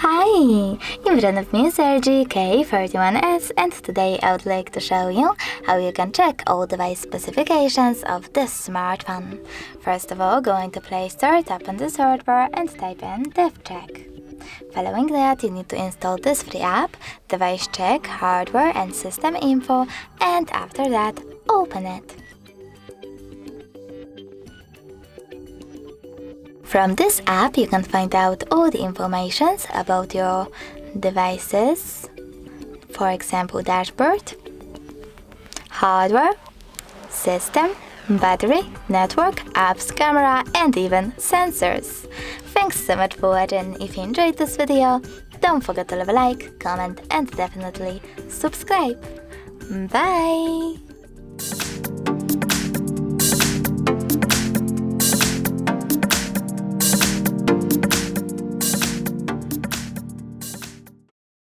Hi! In front of me is LG K41S, and today I would like to show you how you can check all device specifications of this smartphone. First of all, go into Play Store, tap on the search bar and type in Devchek. Following that, you need to install this free app, Device Check, Hardware and System Info, and after that, open it. From this app, you can find out all the information about your devices, for example, dashboard, hardware, system, battery, network, apps, camera, and even sensors. Thanks so much for watching. If you enjoyed this video, don't forget to leave a like, comment, and definitely subscribe. Bye!